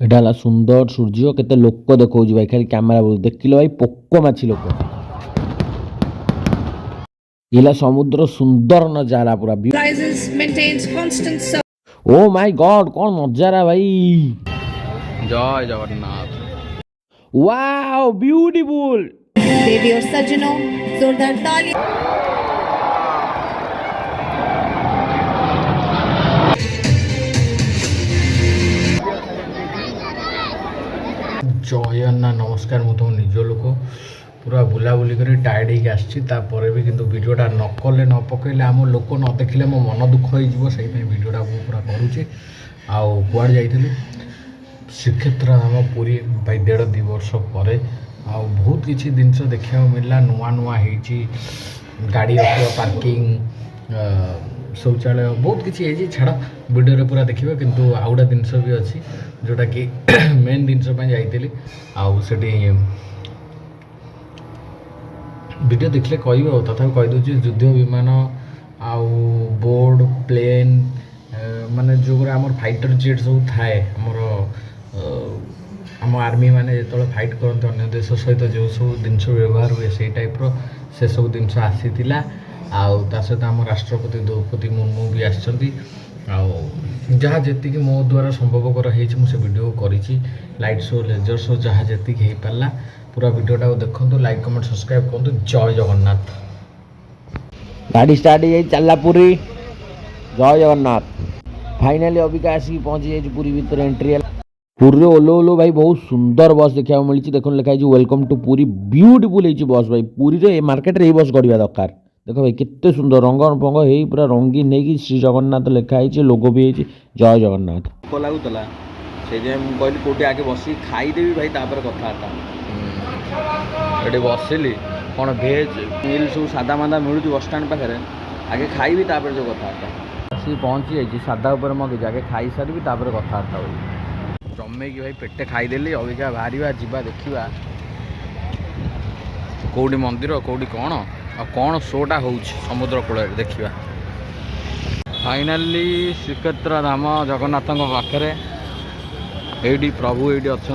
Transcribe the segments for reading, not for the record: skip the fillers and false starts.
एटा सुंदर सूर्य केते लोक देखौ भाई खाली कैमरा बोल देखिलो भाई पोको माछी लोक इला समुद्र सुंदर नजारा पूरा ओ माय गॉड कौन नजारा भाई। जय जगन्नाथ। Wow beautiful. देवी और सज्जनों जोरदार ताली। जय अन्ना नमस्कार मु तुम निज लोक पूरा बुलाबुली कर टायर्ड होगी आसपर भी किंतु वीडियोटा न कले न पकड़े आम लोक न देखले मो मन दुख हो से वीडियोटा मुझे पूरा करुचे आड़ जाइलु श्रीक्षेत्र धाम पुरी भाई 1.5-2 वर्ष पर आ बहुत किसी जिनस देखा मिलला नुआ नुआ होती गाड़ी रखा पार्किंग शौचालय बहुत किसी छाड़ वीडियो पूरा देखिए किंतु आउ गोटे जिनस भी अच्छी जोटा कि मेन जिनस जाइली आठी वीडियो देखले कह तथा कहीदे युद्ध विमान आउ बोर्ड प्लेन माने जो आम फाइटर जेट सब थाए आम आर्मी मैंने जो फाइट करते अन्य देश सहित जो सब जिन व्यवहार हुए से टाइप्र से सब जिन आसी सहित आम राष्ट्रपति द्रौपदी मुर्मू भी आसछंती जहाँ जी मो द्वारा संभवकर मुझे वीडियो करी लाइट शो लेजर शो जहाँ जी हो पारा पूरा वीडियोटा देखो लाइक कमेंट सब्सक्राइब करूँ। जय जगन्नाथ। गाड़ी स्टार्ट हो चलला पुरी जय जगन्नाथ फाइनाली अबिका आसिक पहुँची जाइए पुरी भितर एंट्री पुरी ओलो ओलो भाई बहुत सुंदर बस देखा मिली देख लिखाई वेलकम टू पुरी ब्यूटीफुल हो बस भाई पुरी मार्केट ये बस गड़ा दरकार देख भाई केते सुंदर रंग फंग हो पूरा रंगीन नहीं श्री जगन्नाथ लिखाई लोगो भी है जय जगन्नाथ लगुला से कहली कौटे आगे बस खाईदेवी भाई तापर कथबार्ता ये बसिली कौन भेज मिल सब सादा मादा मिलूँ बस स्टाण पाखे आगे खाइबी तापर जो कथबार्ता आसिक पहुँची जाइए सादा उपर मगेज आगे खाई सारी तापर कथबार्ता हो जमेकी भाई पेटे खाईदेली अबिका बाहर जा देखा कौटी मंदिर कौटी कौन आ कौन शोटा हो समुद्र कूल देखा फाइनाली श्रीक्षेत्र धाम जगन्नाथ पाखे ये प्रभु ये अच्छा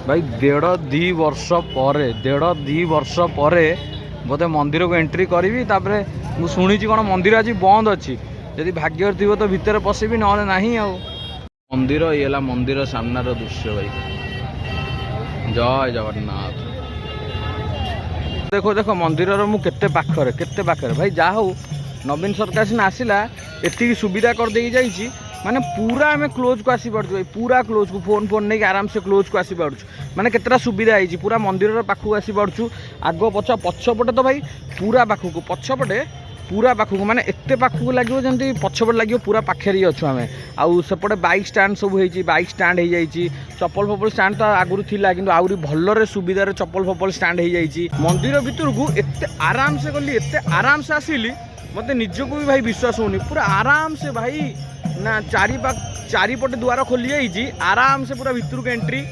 भाई 1.5-2 वर्ष पर 1.5-2 वर्ष पर बोधे मंदिर को एंट्री करी तापर मुझे शुणी कौन मंदिर आज बंद अच्छी जदि भाग्य थी तो भितर पशिबी ना मंदिर ये मंदिर सामनार दृश्य भाई जय जगन्नाथ। देखो देखो मंदिर मुझे पाखरे भाई जा हो नवीन सरकार सीना आसला एति सुविधा कर दे जाइए माने पूरा आम क्लोज को आसी पार्छ भाई पूरा क्लोज को फोन फोन नहीं आराम से क्लोज को आसी पार्छ माने केतरा सुविधा है पूरा मंदिर पाखक आसी पार्छ आग पछ पछपटे तो भाई पूरा पाखक पछपटे पूरा पाखक माने एते पाखक लगे जमी पछपटे लगे पूरा पाखे ही अच्छु आम आउ सेपटे बाइक स्टाण्ड सब हो बाइक स्टाण्ड हो जाइए चप्पल फप्पल स्टाण्ड तो आगुरी थिला किंतु आउरी भलरे सुविधार चप्पल फप्पल स्टाण्ड हो जाइए मंदिर भितर को एते आराम से गली एते आराम से आसिली मत निजक भी भाई विश्वास होनी पूरा आराम से भाई ना चारिपटे द्वार खोली जाइए आराम से पूरा भितर को एंट्री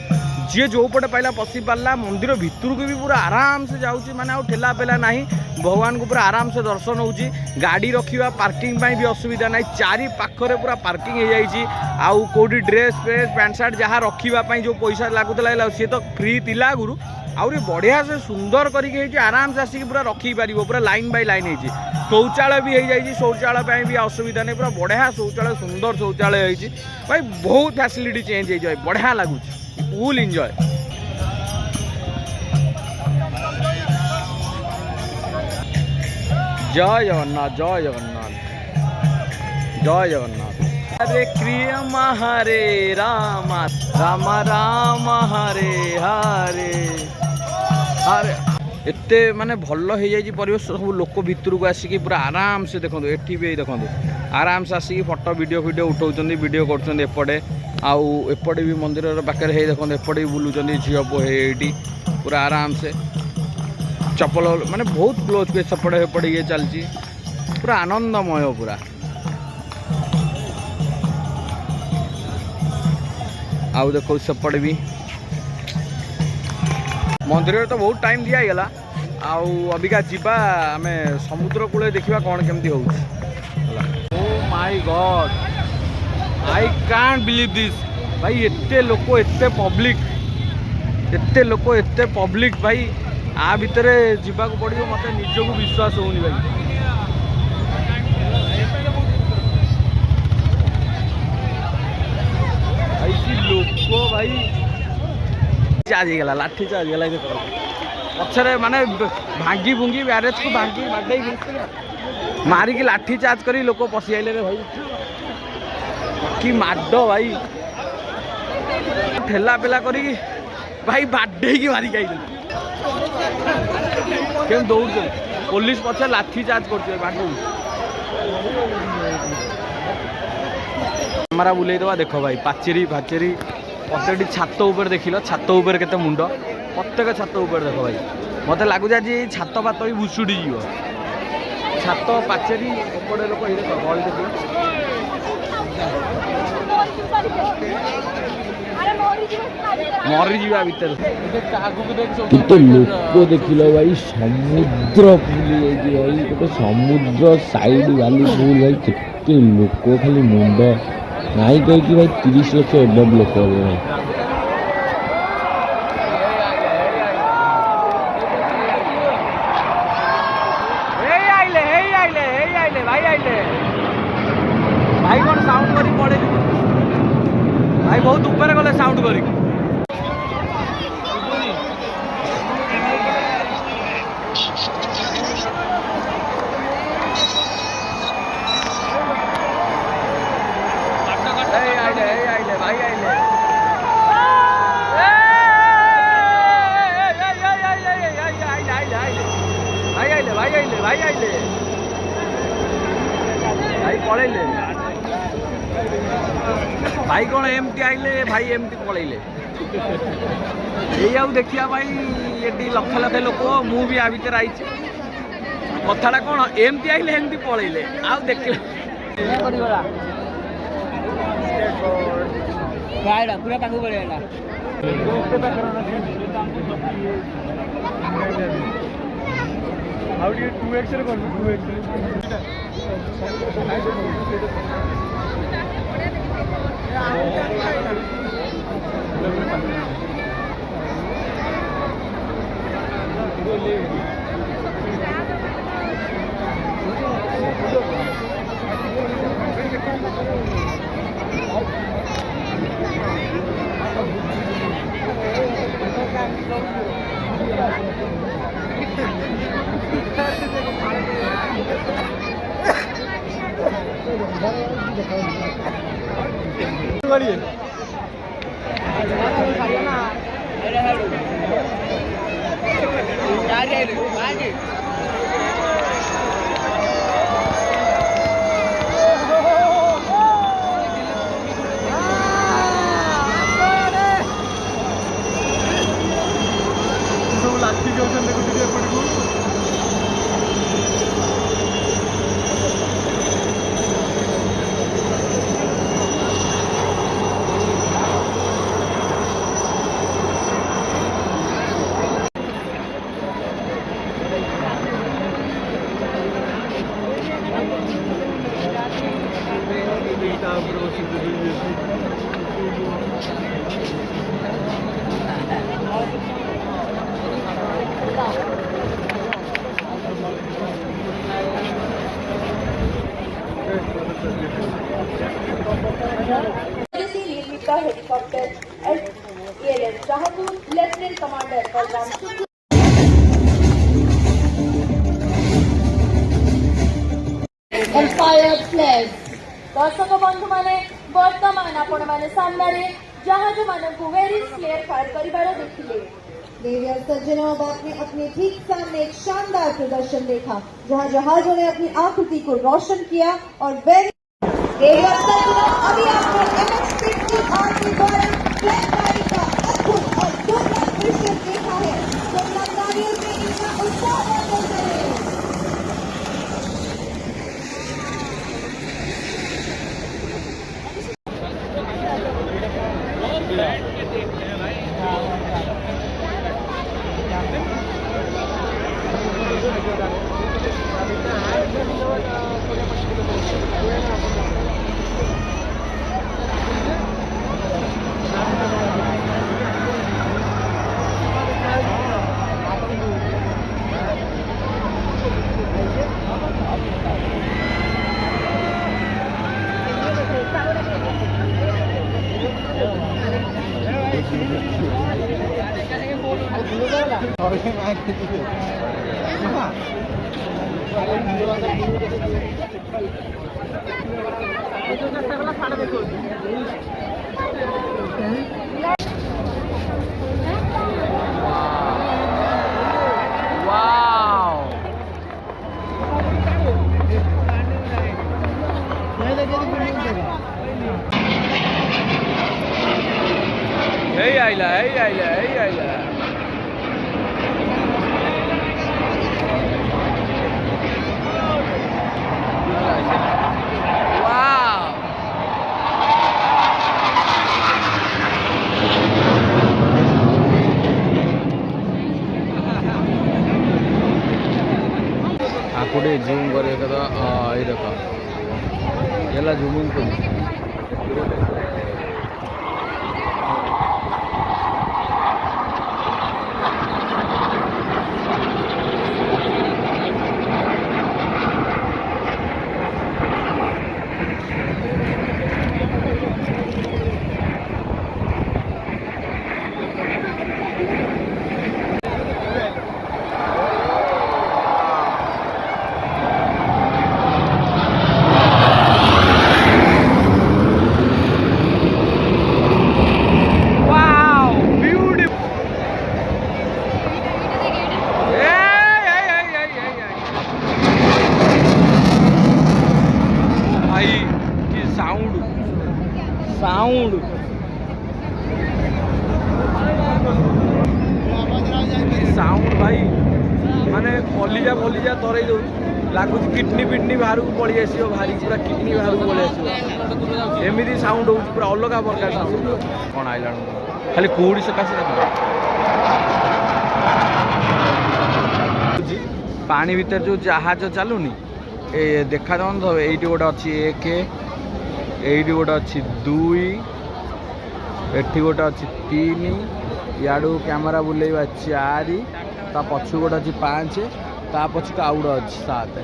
जी जो पटे पाइला पशि पारा मंदिर भितर को भी पूरा आराम से जाऊँगी माने आउ ठेला पेला ना भगवान को पूरा आराम से दर्शन होची गाड़ी रखा पार्किंग भी असुविधा ना चारि पाखरे पूरा पार्किंग हो जाइए आउ कौटी ड्रेस फ्रेस पैंट सार्ट जहाँ रखापी जो पैसा लगुला सी तो फ्री थिला आगुरी आउरी बढ़िया से सुंदर करके आराम से आसिक पूरा रखिपार पूरा लाइन बाय लाइन हो शौचालय भी हो जाइए शौचालय भी असुविधा नहीं पूरा बढ़िया शौचालय सुंदर शौचालय हो भाई बहुत फैसिलिटी चेंज हो जाए बढ़िया लगुच फुल एंजॉय। जय जगन्नाथ जय जगन्नाथ जय जगन्नाथ। हरे कृष्ण हरे राम राम राम हरे हरे हरे एते माने भल हो जाए परिवेश सब लोक भितर को आसिक पूरा आराम से देखो एटी भी देखो आराम से आसिक फोटो वीडियो उठाऊँ वीडियो करपटे आउ एपटे भी मंदिर पाखे देखो एपटे भी बुलूँ झील पो ये पूरा आराम से चप्पल माने बहुत क्लोज पे सपटे एपटे ये चलती पूरा आनंदमय पूरा आउ देखो सेपटे भी मंदिर तो बहुत टाइम दिगला आउ अबिका जीवा आम समुद्र कूल देखा कौन केमती हो my God I can't believe this भाई एते लोक एते पब्लिक भाई आ भितर जावाक पड़ो मत निजक विश्वास होनी भाई भाई कि लोक भाई चार्ज गला लाठी चार्ज गला पछरे माने भांगी भुंगी ब्यारेज को भांगी बाडे मारिकी लाठी चार्ज करी लोक पशि आइले रे भाई कि माड भाई ठेला पेला करी भाई बाडे की मारिक आइले केम दौड़ पुलिस पछे लाठी चार्ज करछे बाडे कैमेरा बुले दबा देखो भाई पाचेरी फाचेरी प्रत्येक छात ऊपर देख लो छात ऊपर केते मुंड प्रत्येक छात ऊपर देख भाई मत लगुच आज छात पात भी भुशुड़ी जीव छात पाचेरी एपटे लोक ये देख बल देख मरीजा भितर केते लोक देखिल भाई समुद्र फुल भाई गोटे समुद्र साइड वाली फुल भाई केते लोक खाली मुंड नाई कहीं भाई 30 लाख एबव लोक हे भाई भाई कौन साउंड करी पड़े भाई बहुत ऊपर गले साउंड करी भाई पलैले भाई कौन एमती आइले भाई एमती पलैले यही देखिया भाई ये लक्ष लक्ष लोक मु भी आ भर आई कथाटा कौन एमती आइले एमती पलैले आउ देख पूरा पाखु पड़ेगा How do you 2x or 2x? Helicopter ALS Jahangir lieutenant commander Balram Shukla empire flag दर्शक बंधु माने वर्तमान आपण माने सामने जहाज मानक वेरी क्लियर फायर करिबार देखिले देवी और सज्जनों अब आपने अपने ठीक सामने एक शानदार प्रदर्शन देखा जहां जहाजों ने अपनी आकृति को रोशन किया और देवी और सज्जनों अभी आपने MH-50 आर्मी द्वारा फ्लैग फायरिंग का अद्भुत और दुर्लभ दृश्य देखा है तो लंदनियों में इनका उत्साह बदल रहे हैं Hey Ayla, hey Ayla, hey Ayla. Wow. आपको जूम करेगा तो ये देखो ये जूमिंग कर साउंड साउंड भाई माने कलिजा फलिजा तरै दो लागुच किडनी फिडनी बाहर को पड़ी आस भारी पूरा किडनी बाहर को पड़ी आस एमती साउंड हो पूरा अलग प्रकार साउंड कौन आइला खाली कूड़ी सकाशे पानी भीतर जो जहाज चलुनी ए देखा जाऊन तो ये गोटे अच्छी एक एटी गोटे अच्छी दुई एटी गोटे अच्छी तीन याडू कैमेरा बुलेवा चारि ता पछु गोटे अच्छी 5 ता पछक आउ गोटे अच्छी 7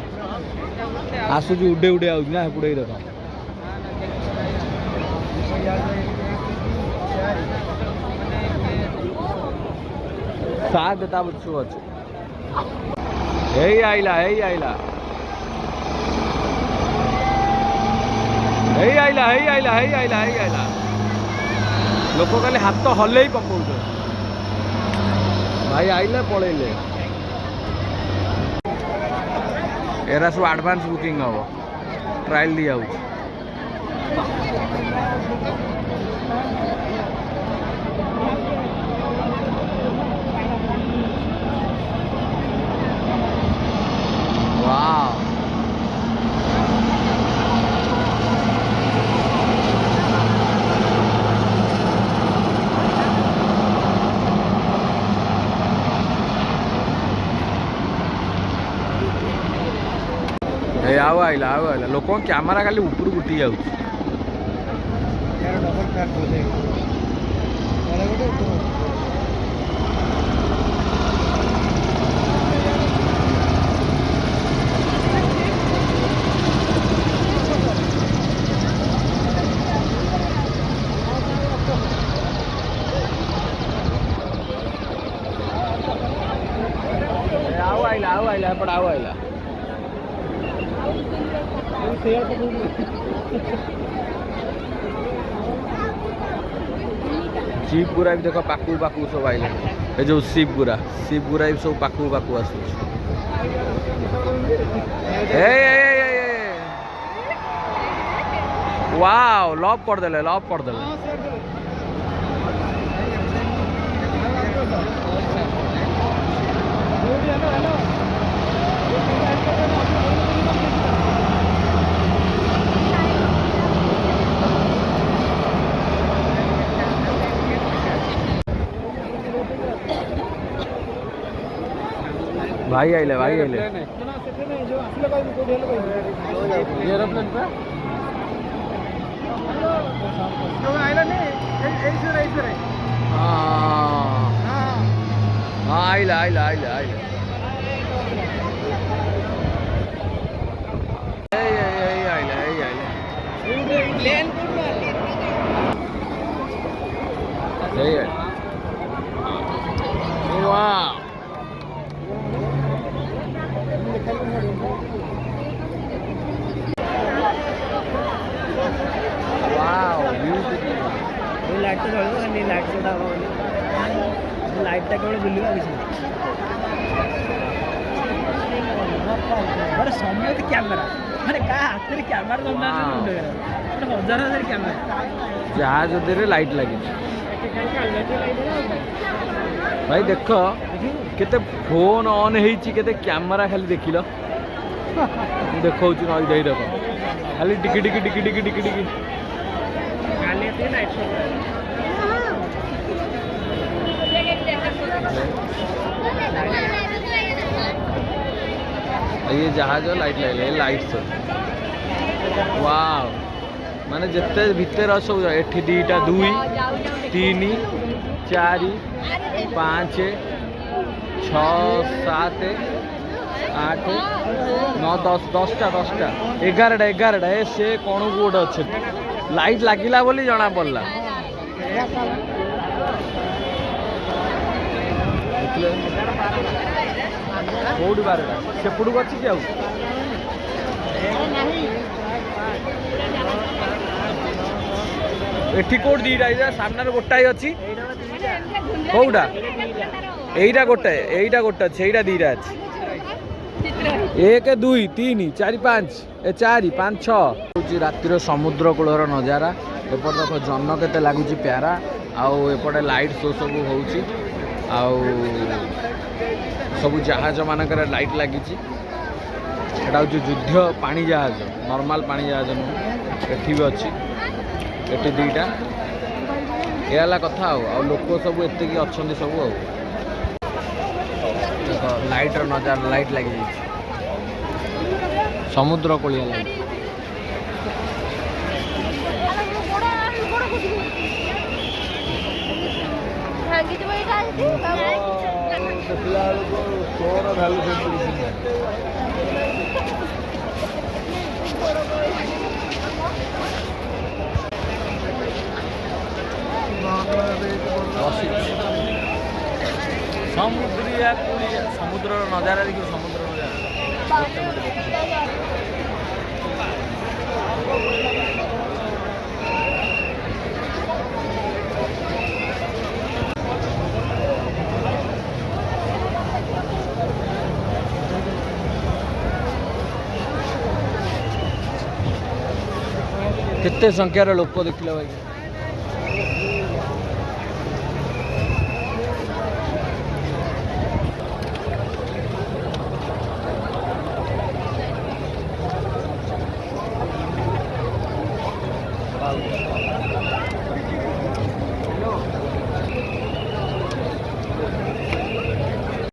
आसुची उडे उडे आउछ ना पुडे देख सात ता पछु अच्छी हेई आइला हेई आइला हेई आइला हेई आइला हेई आइला हेई आइला लोक खाली हाथ हल्ले पकाउछ भाई आइले पळेले एरा सब एडवांस बुकिंग हम ट्रायल दिया आव आइला लोक कैमेरा खाली ऊपर उठी जाऊ आव आइला एपट आव आइला शिवपुरा भी देख पाकू पाकू सब आइले ए जो शिवपुरा भी सब पाकू पाकू आस वाओ लव कर देले भाई आइले एरोप्लेन पे हाँ आइला वाह ତ ଚଳିବ ଖାଲି ଲାଇଟ୍ ସୋଟା ହେବ ବୋଲି ଲାଇଟ୍ଟା କେବଳ ବୁଲିବା କିଛି ଗୋଟେ ସମୟ କ୍ୟାମେରା ମାନେ କାହା ହାତରେ କ୍ୟାମେରା ମାନେ ହଜାର ହଜାର କ୍ୟାମେରା ଜାହାଜ ଦେହରେ ଲାଇଟ୍ ଲାଗିଛି ଭାଇ ଦେଖ କେତେ ଫୋନ୍ ଅନ୍ ହେଇଛି କେତେ କ୍ୟାମେରା ଖାଲି ଦେଖିଲ ମୁଁ ଦେଖାଉଛି ନଈ ଦେଇ ଦେଖ ଖାଲି ଟିକି ଟିକି ଟିକି ଟିକି ଟିକି ଟିକି କାଲି ଏତେ ଲାଇଟ୍ ସୋ ये जहाज लाइट लगे लाइट सब वाव माने जिते भितर सब एठी दीटा 2 3 4 5 6 7 8 9 10 10टा 11टा ए से कौन को गोटे अच्छे लाइट लगिला बोली जना पड़ला कौटी 12टा सेपटू अच्छी कि एठी कोड दीटा सामने गोटाए अच्छी कौटा एईटा गोटे अच्छे एईटा दीटा अच्छी 1 2 3 4 5 4 5 6 रातिर समुद्र कूलर नजारा एपट देख जन के लगुच प्यारा आउ एपटे लाइट शो सब हो सब जहाज मानक लाइट लगी हूँ युद्ध पानी जहाज नॉर्मल पानी जहाज नुह एटी भी अच्छी एटी दीटा यह कथा लोक सब एति अच्छा सब लाइट नजारा लाइट लगी समुद्र कूलिया लाइट समुद्र नजारा देखिए समुद्र नजारा केते संख्यार लोक देखिल भाई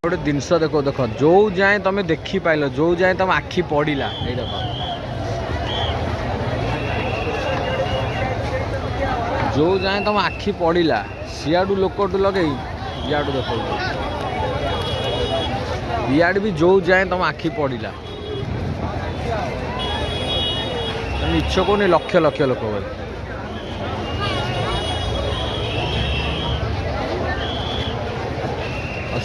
गोटे जिनस देख देख जो जाए तुम देखी पाइल जो जाए तुम आखि पड़ा ये देख जो जाए तुम आखि पड़ा सियाड़ू लोकटू लगे इयाड़ू देख इयाड़ भी जो जाए तुम आखि पड़ा मिछ को लक्ष लक्ष लोक भाई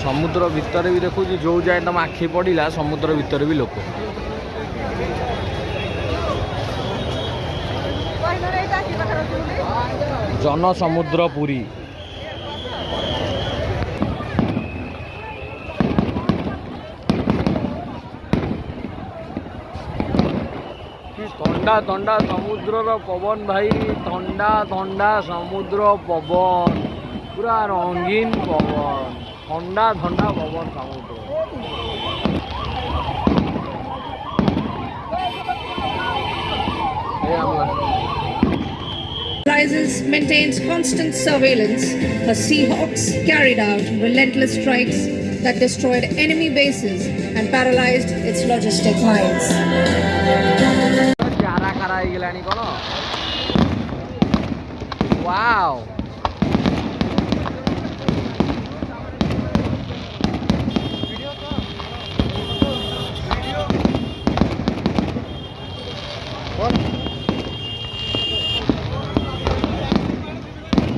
समुद्र भितर भी देखो जो जाए तुम आखि पड़ा समुद्र भितर भी लोक जन समुद्र पुरी ठंडा ठंडा समुद्र पवन भाई ठंडा ठंडा समुद्र पवन पूरा रंगीन पवन ठंडा ठंडा पवन समुद्र maintains constant surveillance. Her Seahawks carried out relentless strikes that destroyed enemy bases and paralyzed its logistic lines. Wow.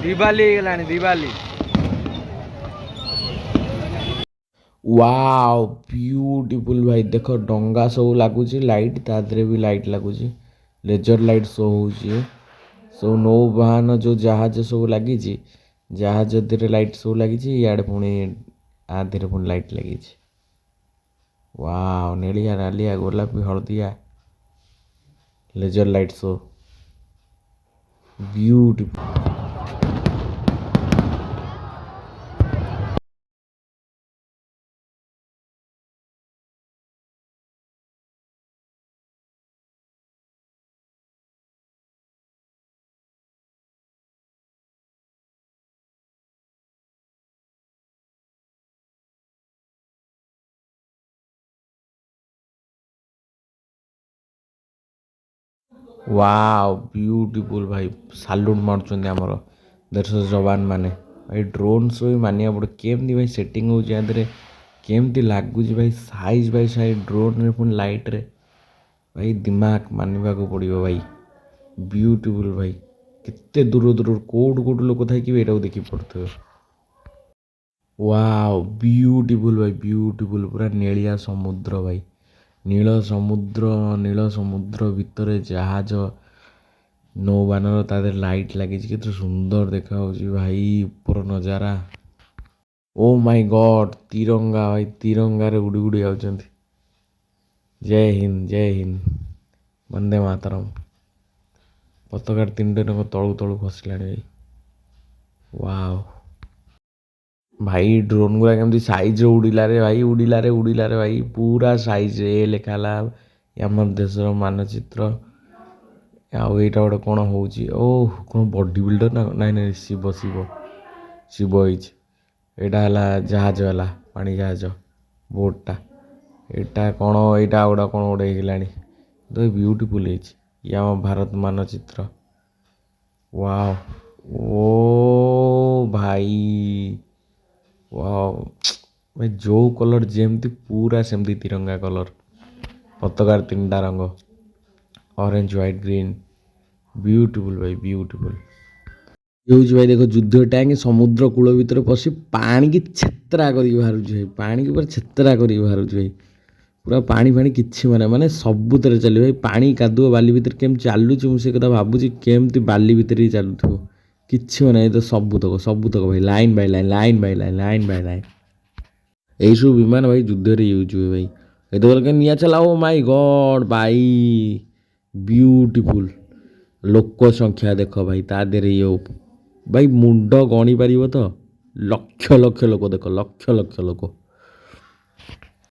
Diwali गलानी दिवाली वाओ ब्यूटीफुल भाई देख डंगा सब लगुच लाइट तादरे भी लाइट लगुच लेजर लाइट शो हो ସବୁ ନୌବାହନ ଯେଉଁ ଜାହାଜ ସବୁ ଲାଗିଛି, ଜାହାଜ ଦେହରେ ଲାଇଟ୍ ସବୁ ଲାଗିଛି, ଇଆଡ଼େ ପୁଣି ଆ ଦେହରେ ପୁଣି ଲାଇଟ୍ ଲାଗିଛି। ୱାଓ, ନେଳିଆ ନାଲିଆ ଗୋଲାପୀ ହଳଦିଆ laser light show, beautiful. Wow beautiful ଭାଇ, ସାଲୁଟ୍ ମାରୁଛନ୍ତି ଆମର ଦେଶ ଯବାନ ମାନେ। ଭାଇ ଡ୍ରୋନ୍ ଶୋ ବି ମାନିବାକୁ ପଡ଼ିବ, କେମିତି ଭାଇ ସେଟିଂ ହେଉଛି ୟା ଦେହରେ, କେମିତି ଲାଗୁଛି ଭାଇ, ସାଇଜ୍ ବାଇ ସାଇଜ୍ ଡ୍ରୋନ୍ରେ ପୁଣି ଲାଇଟ୍ରେ, ଭାଇ ଦିମାଗ ମାନିବାକୁ ପଡ଼ିବ ଭାଇ। ବ୍ୟୁଟିଫୁଲ୍ ଭାଇ, କେତେ ଦୂର ଦୂରରୁ କେଉଁଠୁ କେଉଁଠୁ ଲୋକ ଥାଇକି ବି ଏଇଟାକୁ ଦେଖି ପଡ଼ୁଥିବେ। ୱାଓ ବ୍ୟୁଟିଫୁଲ୍ ଭାଇ, ବ୍ୟୁଟିଫୁଲ୍, ପୁରା ନେଳିଆ ସମୁଦ୍ର ଭାଇ, ନୀଳ ସମୁଦ୍ର ଭିତରେ ଜାହାଜ ନୌବାନର ତା ଦେହରେ ଲାଇଟ୍ ଲାଗିଛି, କେତେ ସୁନ୍ଦର ଦେଖାଯାଉଛି ଭାଇ ଉପର ନଜାରା। ଓ ମାଇ ଗଡ୍, ତିରଙ୍ଗା ଭାଇ, ତିରଙ୍ଗାରେ ଉଡ଼ି ଉଡ଼ି ଯାଉଛନ୍ତି। ଜୟ ହିନ୍ଦ, ଜୟ ହିନ୍ଦ, ବନ୍ଦେ ମାତରମ୍। ପତାକାର ତିନିଟା ରଙ୍ଗ ତଳୁ ତଳୁ ଖସିଲାଣି ଭାଇ। ୱାଓ ଭାଇ, ଡ୍ରୋନ୍ ଗୁଡ଼ା କେମିତି ସାଇଜ୍ରେ ଉଡ଼ିଲାରେ ଭାଇ, ଉଡ଼ିଲାରେ ଭାଇ, ପୁରା ସାଇଜ୍ରେ। ଏ ଲେଖା ହେଲା ଆମର ଦେଶର ମାନଚିତ୍ର। ଆଉ ଏଇଟା ଗୋଟେ କ'ଣ ହେଉଛି, ଓଃ କ'ଣ ବଡି ବିଲ୍ଡର ନା, ନାଇଁ ଶିବ ହେଇଛି। ଏଇଟା ହେଲା ଜାହାଜ, ହେଲା ପାଣି ଜାହାଜ ବୋଟ୍ଟା। ଏଇଟା କ'ଣ, ଏଇଟା ଆଉ ଗୋଟେ କ'ଣ ଗୋଟେ ହେଇଗଲାଣି, ତ ବ୍ୟୁଟିଫୁଲ୍ ହେଇଛି। ଇଏ ଆମ ଭାରତ ମାନଚିତ୍ର। ୱାଓ, ଓ ଭାଇ, ୱାଓ ଭାଇ, ଯେଉଁ କଲର୍ ଯେମିତି ପୁରା ସେମିତି ତିରଙ୍ଗା କଲର୍, ପତାକାର ତିନିଟା ରଙ୍ଗ, ଅରେଞ୍ଜ ହ୍ୱାଇଟ୍ ଗ୍ରୀନ୍, ବ୍ୟୁଟିଫୁଲ୍ ଭାଇ, ବ୍ୟୁଟିଫୁଲ୍। ହେଉଛି ଭାଇ ଦେଖ, ଯୁଦ୍ଧ ଟ୍ୟାଙ୍କ ସମୁଦ୍ର କୂଳ ଭିତରେ ପଶି ପାଣିକି ଛେତ୍ରା କରିକି ବାହାରୁଛି ଭାଇ, ପାଣିକି ପୁରା ଛେତ୍ରା କରିକି ବାହାରୁଛି ଭାଇ। ପୁରା ପାଣି କିଛି ମାନେ ସବୁଥିରେ ଚାଲିବ ଭାଇ। ପାଣି କାଦୁଅ ବାଲି ଭିତରେ କେମିତି ଚାଲୁଛି, ମୁଁ ସେ କଥା ଭାବୁଛି, କେମିତି ବାଲି ଭିତରେ ହିଁ ଚାଲୁଥିବ। କିଛି ମାନେ ଏ ତ ସବୁତକ ଭାଇ, ଲାଇନ୍ ବାଇ ଲାଇନ୍। ଏଇସବୁ ବିମାନ ଭାଇ ଯୁଦ୍ଧରେ ୟୁଜ୍ ହୁଏ ଭାଇ। ଏତେବେଳେ ନିଆଁ ଚାଲା, ଓ ମାଇ ଗଡ୍ ଭାଇ, ବ୍ୟୁଟିଫୁଲ୍। ଲୋକ ସଂଖ୍ୟା ଦେଖ ଭାଇ ତା ଦେହରେ, ଇଏ ଭାଇ ମୁଣ୍ଡ ଗଣି ପାରିବ ତ, ଲକ୍ଷ ଲକ୍ଷ ଲୋକ ଦେଖ, ଲକ୍ଷ ଲକ୍ଷ ଲୋକ।